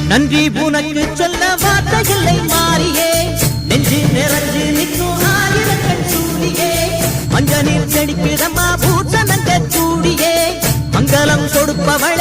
நன்றி உனக்கு சொல்ல வார்த்தை இல்லை மாறியே நெஞ்சு நிறைஞ்சு நிற்கும் ஆயிரக்கண் சூடியே மஞ்ச நீர் செடிப்பிடமா பூசணங்க சூடியே மங்களம் கொடுப்பவள்